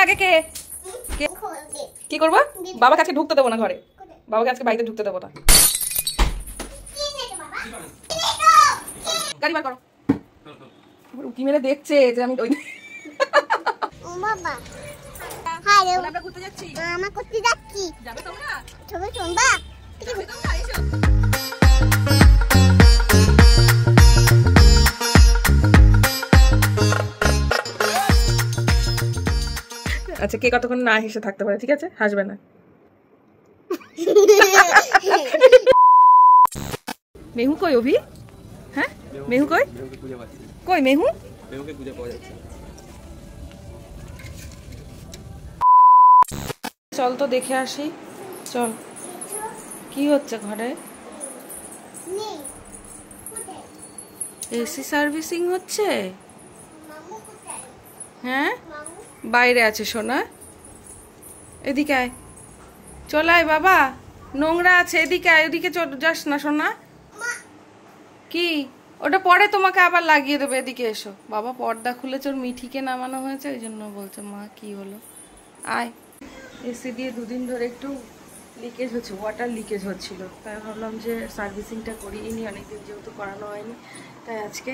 আগে কে কে কি করবো? বাবাকে আজকে ঢুকতে দেবো না ঘরে, বাবাকে আজকে বাড়িতে ঢুকতে দেবো না। গাড়ি বার করো। উকি মেরে দেখছে যে আমি ওই আমরা ঘুরতে যাচ্ছি। আমরা করতে যাচ্ছি। যাবে তোমরা? ছবি শুনবা? আচ্ছা, কে কতক্ষণ না হেসে থাকতে পারে? ঠিক আছে, হাসবে না। মেহু কই? অভি, হ্যাঁ মেহু কই? কই মেহু? মেহুকে খুঁজে পাওয়া যাচ্ছে। চল তো দেখে আসি, চল। কি হচ্ছে ঘরে? এসি সার্ভিসিং হচ্ছে। হ্যাঁ, বাইরে আছে সোনা। এদিকে আয়, চল আয় বাবা, নোংরা আছে, এদিকে আয়। এদিকে যাস না সোনা। কি ওটা পরে তোমাকে আবার লাগিয়ে দেবে, এদিকে এসো। বাবা পর্দা খুলেছে, ওর মিঠিকে নামানো হয়েছে, ওই জন্য বলছে মা কি হলো। আয়। এসি দিয়ে দুদিন ধরে একটু লিকেজ হচ্ছে, ওয়াটার লিকেজ হচ্ছিল, তাই ভাবলাম যে সার্ভিসিংটা করিয়ে অনেকদিন যেহেতু করানো হয়নি, তাই আজকে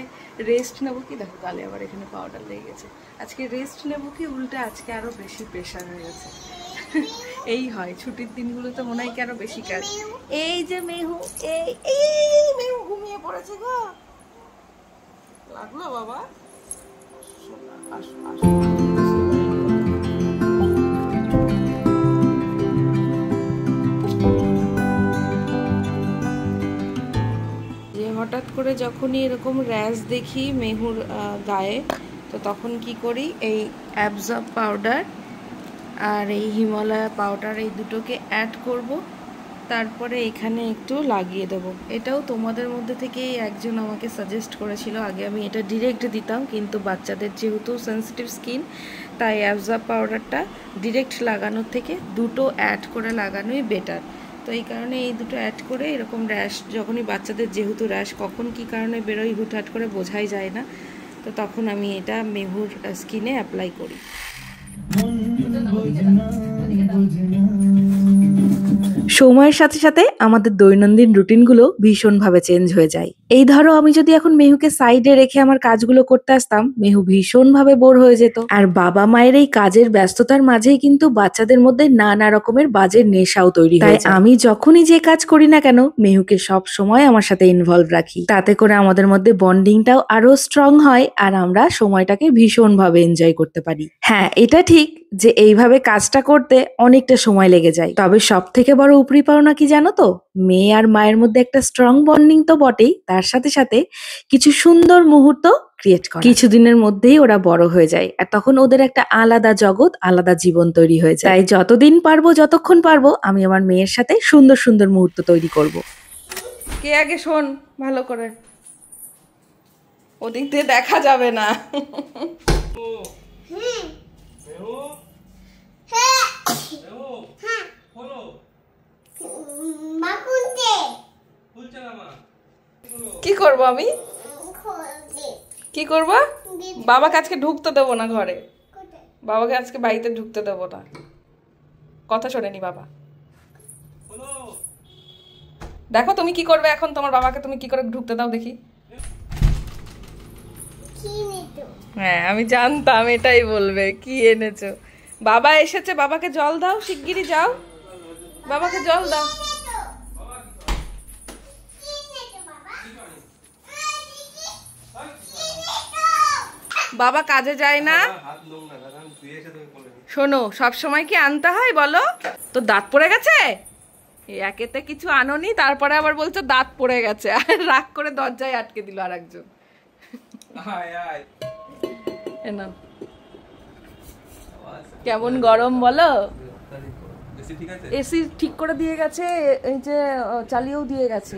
রেস্ট নেবো কি। দেখো গালে আবার এখানে পাউডার লেগে গেছে। আজকে রেস্ট নেবো কি, উল্টে আজকে আরো বেশি প্রেশার হয়ে গেছে। এই হয় ছুটির দিনগুলোতে মনে হয় কি আরো বেশি কাজ। এই যে মেহু, এই মেহু ঘুমিয়ে পড়েছে গো। লাগলো বাবা? আসো আসো। হঠাৎ করে যখনই এরকম র্যাশ দেখি মেহুর গায়ে, তো তখন কি করি, এই অ্যাবজর্ব পাউডার আর এই হিমালয়া পাউডার, এই দুটোকে অ্যাড করব, তারপরে এখানে একটু লাগিয়ে দেব। এটাও তোমাদের মধ্যে থেকেই একজন আমাকে সাজেস্ট করেছিল। আগে আমি এটা ডিরেক্ট দিতাম, কিন্তু বাচ্চাদের যেহেতু সেন্সিটিভ স্কিন, তাই অ্যাবজর্ব পাউডারটা ডিরেক্ট লাগানোর থেকে দুটো অ্যাড করে লাগানোই বেটার। তো এই কারণে এই দুটো অ্যাড করে এরকম র্যাশ, যখনই বাচ্চাদের যেহেতু র্যাশ কখন কি কারণে বেরোয় হুটহাট করে বোঝাই যায় না, তো তখন আমি এটা মেহুর স্কিনে অ্যাপ্লাই করি। সময়ের সাথে সাথে আমাদের দৈনন্দিন রুটিনগুলো ভীষণভাবে চেঞ্জ হয়ে যায়। এই ধরো আমি যদি এখন মেহুকে সাইডে রেখে আমার কাজগুলো করতে আসতাম, মেহু ভীষণভাবে বোর হয়ে যেত। আর বাবা মায়ের এই কাজের ব্যস্ততার মাঝেই কিন্তু বাচ্চাদের মধ্যে নানা রকমের বাজে নেশাও তৈরি হয়। তাই আমি যখনই যে কাজ করি না কেন, মেহুকে সব সময় আমার সাথে ইনভলভ রাখি। তাতে করে আমাদের মধ্যে বন্ডিংটাও আরো স্ট্রং হয়, আর আমরা সময়টাকে ভীষণভাবে এনজয় করতে পারি। হ্যাঁ, এটা ঠিক যে এইভাবে কাজটা করতে অনেকটা সময় লেগে যায়, তবে সব থেকে বড় উপরি পাওনা কি জানো তো, মেয়ে আর মায়ের মধ্যে একটা স্ট্রং বন্ডিং তো বটেই, তার সাথে সাথে কিছু সুন্দর মুহূর্ত ক্রিয়েট করা। কিছুদিনের মধ্যেই ওরা বড় হয়ে যায়, আর তখন ওদের একটা আলাদা জগৎ, আলাদা জীবন তৈরি হয়ে যায়। তাই যতদিন পারবো, যতক্ষণ পারবো, আমি আমার মেয়ের সাথে সুন্দর সুন্দর মুহূর্ত তৈরি করব। কে আগে শোন ভালো করে, ওদিক দিয়ে দেখা যাবে না। কি করবো আমি? কি করবো? বাবাকে আজকে ঢুকতে দেবো না ঘরে, বাবাকে আজকে বাড়িতে ঢুকতে দেবো না। কথা শোনেনি বাবা। দেখো তুমি কি করবে এখন, তোমার বাবাকে তুমি কি করে ঢুকতে দাও দেখি। হ্যাঁ, আমি জানতাম এটাই বলবে, কি এনেছো। বাবা এসেছে, বাবাকে জল দাও, শিগগিরই যাও, বাবাকে জল দাও। বাবা কাজে যায় না, শোনো, সব সময় কি আনতে হয় বলো? তো দাঁত পড়ে গেছে, একেতে কিছু আনোনি, তারপরে আবার বলছো দাঁত পড়ে গেছে, আর রাগ করে দরজায় আটকে দিল আর একজন। কেমন গরম বলো? এসি ঠিক করে দিয়ে গেছে, এই যে চালিয়েও দিয়ে গেছে।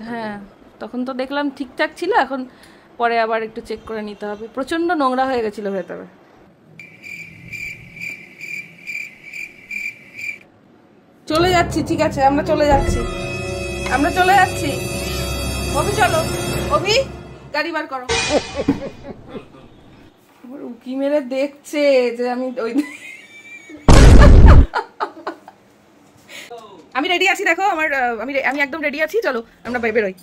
হ্যাঁ, তখন তো দেখলাম ঠিকঠাক ছিল, এখন পরে আবার একটু চেক করে নিতে হবে। প্রচন্ড নোংরা হয়ে গেছিল ভেতরে। চলে যাচ্ছি, ঠিক আছে, আমরা চলে যাচ্ছি, আমরা চলে যাচ্ছি। অভি চলো, অভি গাড়ি বার করো। উকি মেরে দেখছে যে আমি ওই আমি রেডি আছি, দেখো আমার আমি একদম রেডি আছি, চলো আমরা বেরোই।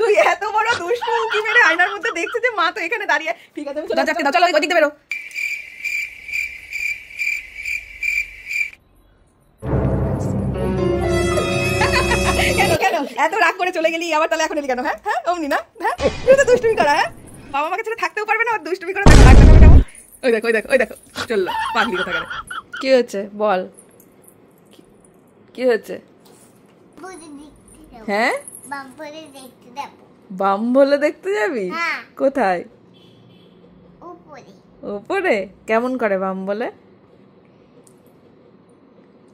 তুই এত বড় দুষ্টু কি মেরে আয়নার মধ্যে দেখছিস যে মা তো এখানে দাঁড়িয়ে। ঠিক আছে, চলো ওই দিক দিয়ে বেরো। কেন কেন এত রাগ করে চলে গেলি আবার, তাহলে এখন এলি কেন? হ্যাঁ হ্যাঁ অমনি না, হ্যাঁ তুই তো দুষ্টুমি করা। হ্যাঁ বাবা মাকে ছেড়ে থাকতেও পারবে না, আর দুষ্টুমি করে থাকো, রাগ দেখাবে কেমন? ওই দেখো ওই দেখো ওই দেখো, চললো পাগলি কথা করে। কি হয়েছে বল, কি হয়েছে? হ্যাঁ বাম্পরে দেখতে দেবো। বাম বলে দেখতে যাবি? হ্যাঁ। কোথায়? উপরে। উপরে? কেমন করে বাম বলে?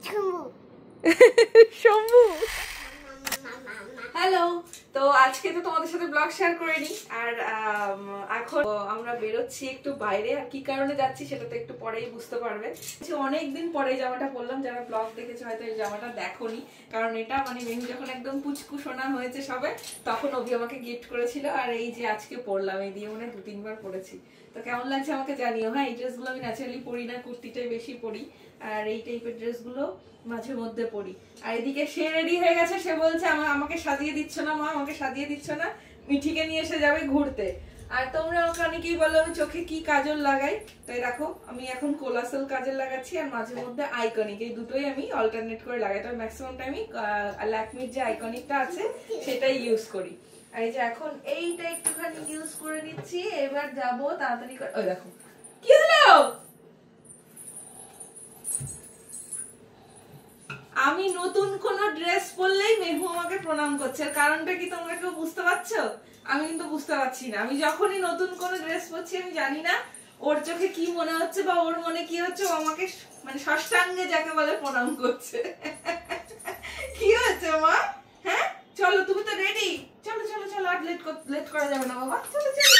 চুমু। শম্ভু। হ্যালো, তো আজকে তো তোমাদের সাথে ব্লগ শেয়ার করে নি, আর এখন আমরা বেরোচ্ছি একটু বাইরে। আর কি কারণে যাচ্ছি সেটা তো একটু পরেই বুঝতে পারবে। অনেকদিন পরে জামাটা পরলাম, যারা ব্লগ দেখেছে হয়তো এই জামাটা দেখোনি, কারণ এটা মানে মেনু যখন একদম পুচকু সোনা হয়েছে সবে, তখন অভি আমাকে গিফট করেছিল। আর এই যে আজকে পরলাম, এই দিয়ে মনে 2-3 বার পরেছি। তো কেমন লাগছে আমাকে জানিও। হ্যাঁ, এই ড্রেসগুলো আমি ন্যাচারালি পরি না, কুর্তিটাই বেশি পরি, আর এই টাইপের ড্রেসগুলো মাঝে মধ্যে পরি। আর এদিকে সে রেডি হয়ে গেছে, সে বলছে আমাকে সাজিয়ে দিচ্ছ না মা, আমাকে সাজিয়ে দিচ্ছ না, মিঠিকে নিয়ে এসে যাবে ঘুরতে। আর তোমরা আমাকে অনেকেই বলো আমি চোখে কি কাজল লাগাই, তাই দেখো আমি এখন কোলাসেল কাজল লাগাচ্ছি, আর মাঝে মধ্যে আইকনিক, এই দুটোই আমি অল্টারনেট করে লাগাই। তবে ম্যাক্সিমাম টাইমই ল্যাকমির যে আইকনিকটা আছে সেটাই ইউজ করি। আর এই যে এখন এইটা একটুখানি ইউজ করে নিচ্ছি, এবার যাবো তাড়াতাড়ি করে। ওই দেখো কি হলো, আমি নতুন কোন ড্রেস পরলেই মেহু আমাকে প্রণাম করছে। কারণটা কি তোমরা কেউ বুঝতে পারছো? আমি কিন্তু বুঝতে পারছি না। আমি যখনই নতুন কোন ড্রেস পরছি, আমি জানি না ওর চোখে কি মনে হচ্ছে বা ওর মনে কি হচ্ছে, ও আমাকে মানে ষষ্ঠাঙ্গে যাকে বলে প্রণাম করছে। কি হচ্ছে মা? হ্যাঁ চলো, তুমি তো রেডি, চলো চলো চলো, আর লেট করা যাবে না বাবা, চলো চলো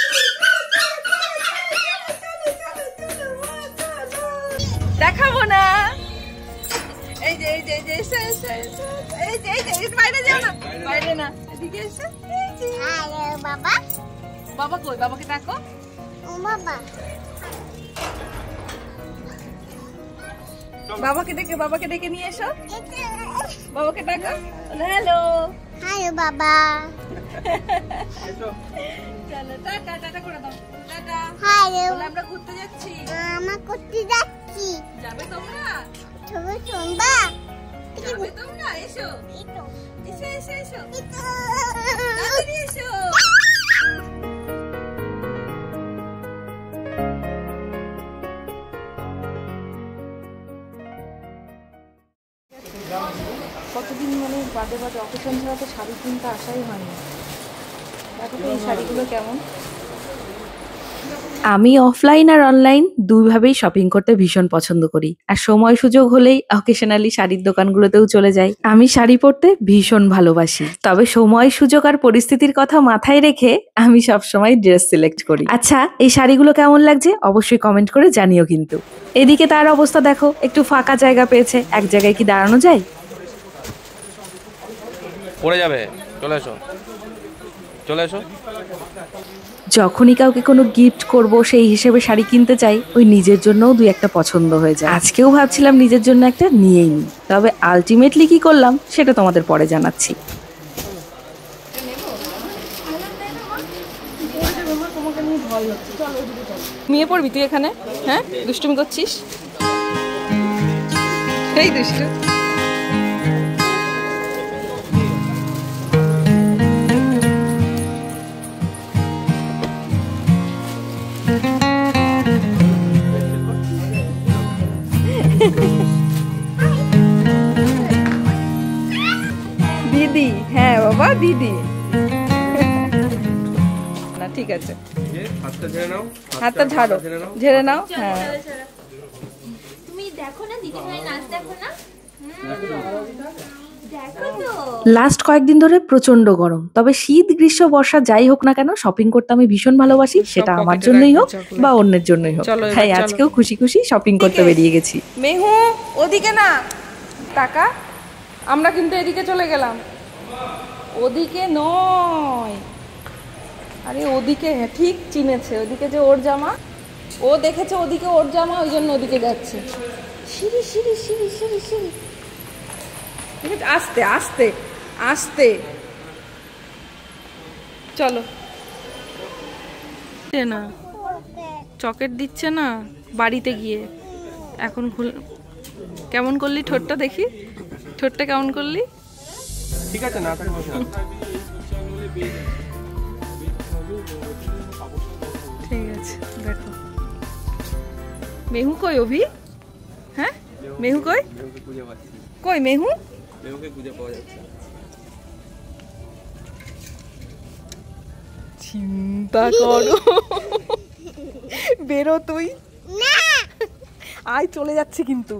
দেখাবো না। এই যে এই যে এই যে এসে এসে এই যে এই যে বাইরে যাও না, বাইরে না, এদিকে এসে। আরে বাবা। বাবা কই? বাবাকে ডাকো। ও বাবা। বাবাকে ডেকে নিয়ে এসো, বাবাকে ডাকো। হ্যালো হাই বাবা। চলো টাটা, টাটা করে দাও, টাটা। হাই বলে আমরা ঘুরতে যাচ্ছি। আমরা করতে যাচ্ছি। যাবে তোমরা? তুমি শুনবা? যাবে তোমরা? এসো এতো এসো এসো এসো, এতো তাড়াতাড়ি এসো। কতদিন মানে বাদে বাদে অকেশন ছাড়া তো শাড়ি কিনতে আসাই হয়নি। দেখো তো এই শাড়িগুলো কেমন। আমি অফলাইন আর অনলাইন দুইভাবেই শপিং করতে ভীষণ পছন্দ করি, আর সময় সুযোগ হলেই অকেশনালি শাড়ির দোকানগুলোতেও চলে যাই। আমি শাড়ি পরতে ভীষণ ভালোবাসি, তবে সময় সুযোগ আর পরিস্থিতির কথা মাথায় রেখে আমি সবসময় ড্রেস সিলেক্ট করি। আচ্ছা, এই শাড়িগুলো কেমন লাগছে অবশ্যই কমেন্ট করে জানিও কিন্তু। এদিকে তার অবস্থা দেখো, একটু ফাঁকা জায়গা পেয়েছে, এক জায়গায় কি দাঁড়ানো যায়? পড়ে যাবে, চলে এসো চলে এসো। যখনই কাউকে কোনো গিফট করব সেই হিসেবে শাড়ি কিনতে চাই, ওই নিজের জন্যও 2-1টা পছন্দ হয়ে যায়। আজকেও ভাবছিলাম নিজের জন্য একটা নিয়েই নিই, তবে আলটিমেটলি কি করলাম সেটা তোমাদের পরে জানাচ্ছি। মেয়ে পড়বি তুই এখানে? হ্যাঁ দুষ্টুমি করছিস, এই দুষ্টু। দিদি, হ্যাঁ বাবা দিদি। না ঠিক আছে, হাতটা ঝাড়ো, ঝেড়ে নাও। হ্যাঁ তুমি দেখো না দিদিভাই নাচ, দেখো না, দেখো তো। লাস্ট কয়েকদিন ধরে প্রচন্ড গরম, তবে শীত গ্রীষ্ম বর্ষা যাই হোক না কেন শপিং করতে আমি ভীষণ ভালোবাসি, সেটা আমার জন্যই হোক বা অন্যের জন্যই হোক। তাই আজকেও খুশি খুশি শপিং করতে বেরিয়ে গেছি। মেহু ওদিকে না, টাকা। আমরা কিন্তু এদিকে চলে গেলাম, ওদিকে নয়। আরে ওদিকে, হ্যাঁ ঠিক চিনেছে, ওদিকে যে ওর জামা, ও দেখেছে ওদিকে ওর জামা, ওই জন্য ওদিকে যাচ্ছে। সিঁড়ি সিঁড়ি সিঁড়ি সিঁড়ি সিঁড়ি, ঠিক আছে, আস্তে আস্তে আস্তে চলো। না চকেট দিচ্ছে না বাড়িতে গিয়ে। এখন কেমন করলি ঠোঁটটা দেখি, ঠোঁটটা কেমন করলি? ঠিক আছে না থাকবে ঠিক আছে দেখো। মেহু কই অভি? হ্যাঁ মেহু কই? কই মেহু? মেহুকে খুঁজে পাওয়া যাচ্ছে। চিন্তা করো, বেরো তুই, আয় চলে যাচ্ছে কিন্তু।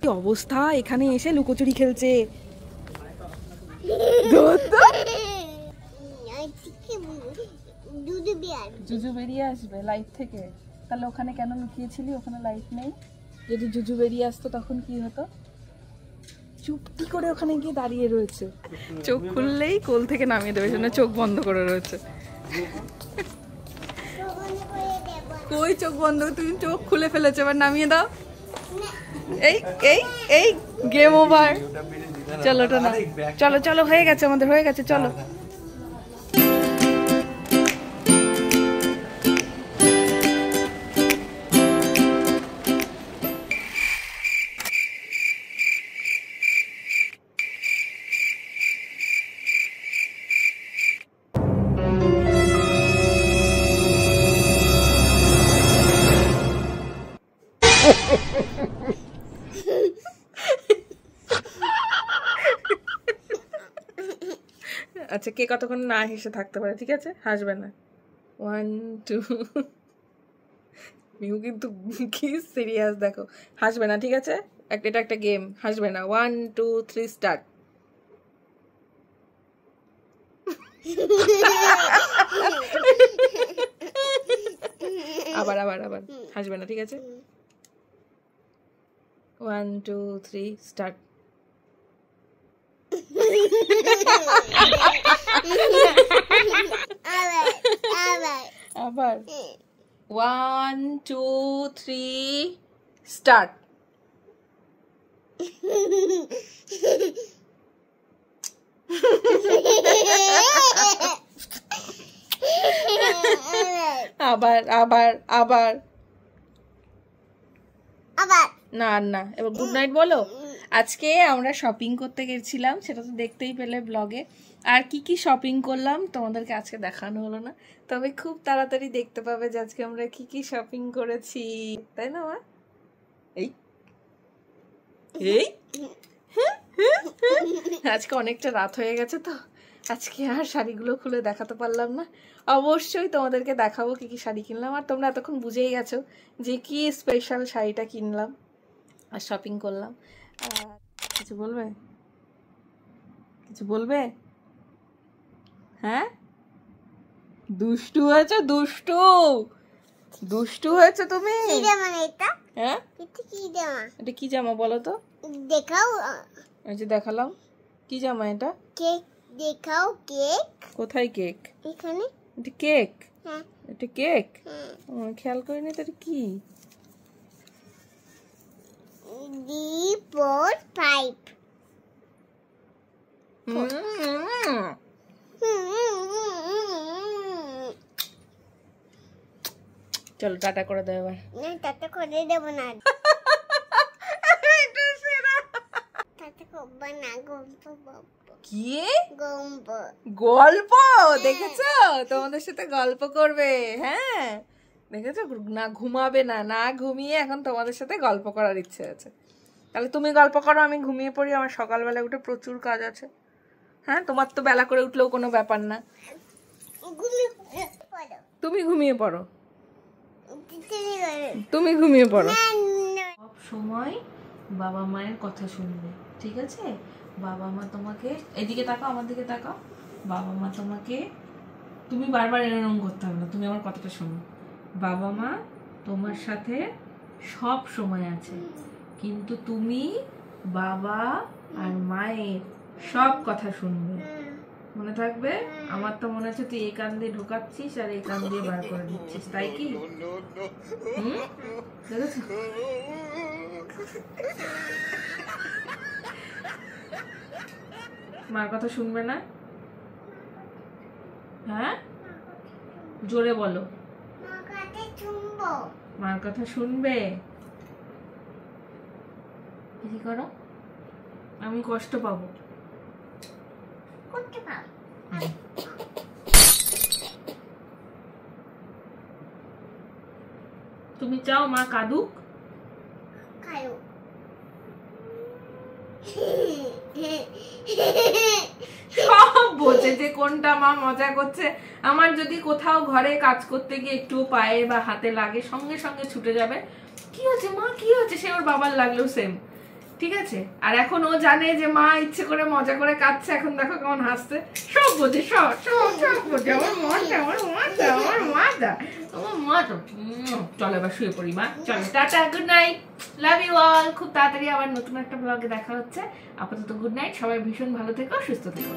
কি অবস্থা, এখানে এসে লুকোচুরি খেলছে। জুজু বেরিয়ে আসবে লাইট থেকে, তাহলে ওখানে কেন লুকিয়েছিলি? ওখানে লাইট নেই। যদি জুজু বেরিয়ে আসতো তখন কি হতো? চুপটি করে ওখানে গিয়ে দাঁড়িয়ে রয়েছে, চোখ খুললেই কোল থেকে নামিয়ে দেবে, জন্য চোখ বন্ধ করে রয়েছে। কই চোখ বন্ধ, তুমি চোখ খুলে ফেলেছো, এবার নামিয়ে দাও। এই এই এই গেম ওভার। চলো ওটা না, চলো চলো হয়ে গেছে আমাদের, হয়ে গেছে চলো। আচ্ছা কে কতক্ষণ না হেসে থাকতে পারে, ঠিক আছে, হাসবে না। 1 2 মিহু কিন্তু কি সিরিয়াস দেখো, হাসবে না, ঠিক আছে, এটা একটা গেম, হাসবে না। 1 2 3 স্টার্ট। আবার আবার আবার হাসবে না, ঠিক আছে। 1 2 3 স্টার্ট। আবার 1 2 3 স্টার্ট। আবার আবার আবার আবার না না, এবার গুড নাইট বলো। আজকে আমরা শপিং করতে গেছিলাম, সেটা তো দেখতেই পেলে ব্লগে। আর কি কি শপিং করলাম তোমাদেরকে আজকে দেখানো হলো না, তবে খুব তাড়াতাড়ি দেখতে পাবে যে আজকে আমরা কি কি শপিং করেছি, তাই না মা? এই এই আজকে অনেকটা রাত হয়ে গেছে তো আজকে আর শাড়িগুলো খুলে দেখাতে পারলাম না। অবশ্যই তোমাদেরকে দেখাবো কি কি শাড়ি কিনলাম, আর তোমরা এতক্ষণ বুঝেই গেছো যে কি স্পেশাল শাড়িটা কিনলাম আর শপিং করলাম। কিছু বলবে, কিছু বলবে? হ্যাঁ দুষ্টু হয়েছো, দুষ্টু দুষ্টু হয়েছো তুমি। হ্যাঁ এটা কি জামা বলো তো? দেখাও, এই যে দেখালাম, কি জামা এটা? কেক দেখাও। কেক কোথায় কেক? এখানে। এটা কেক? হ্যাঁ এটা কেক? হ্যাঁ। খেয়াল করিনি তো, এটা কি? D4 5। চলো টাটা করে দাও এবার। না টাটা করে দেব না, টাটা করব না, গল্প বলবো। কি গল্প? গল্প দেখেছো, তোমাদের সাথে গল্প করবে। হ্যাঁ দেখেছো, না ঘুমাবে না, না ঘুমিয়ে এখন তোমাদের সাথে গল্প করার ইচ্ছে আছে। তাহলে তুমি গল্প করো, আমি ঘুমিয়ে পড়ি, আমার সকালবেলা উঠে প্রচুর কাজ আছে। হ্যাঁ তোমার তো বেলা করে উঠলেও কোনো ব্যাপার না, তুমি ঘুমিয়ে পড়ো, তুমি ঘুমিয়ে পড়ো। সব সময় বাবা মায়ের কথা শুনবে, ঠিক আছে? বাবা মা তোমাকে, এদিকে তাকাও, আমার দিকে তাকাও, বাবা মা তোমাকে, তুমি বারবার এরকম করতে হবে না, তুমি আমার কথাটা শোনো। বাবা মা তোমার সাথে সব সময় আছে, কিন্তু তুমি বাবা আর মায়ের সব কথা শুনবে, মনে থাকবে? আমার তো মনে হচ্ছে তুই এই কান দিয়ে ঢোকাচ্ছিস আর এই কান দিয়ে বার করে দিচ্ছিস, তাই কি? দেখেছো? মার কথা শুনবে না? হ্যাঁ, জোরে বলো। মার কথা শুনবে। কি করো? আমি কষ্ট পাবো। তুমি চাও মা কাঁদুক? সব বোঝে যে কোনটা মা মজা করছে। আমার যদি কোথাও ঘরে কাজ করতে গিয়ে একটু পায়ে বা হাতে লাগে, সঙ্গে সঙ্গে ছুটে যাবে, কি হচ্ছে মা, কি হচ্ছে, সে ওর বাবার লাগলেও সেম, ঠিক আছে? আর এখন ও জানে যে মা ইচ্ছে করে মজা করে কাঁদছে, এখন দেখো কেমন হাসছে। সব বোঝে, সব সব সব বোঝে। আমার মাটা, আমার মাটা, আমার মাটা, আমার মাটা। চলো এবার শুয়ে পড়ি মা, চলো, tata, good night, love you all. খুব তাড়াতাড়ি আবার নতুন একটা ব্লগে দেখা হচ্ছে। আপাতত গুড নাইট, সবাই ভীষণ ভালো থেকো, সুস্থ থেকো।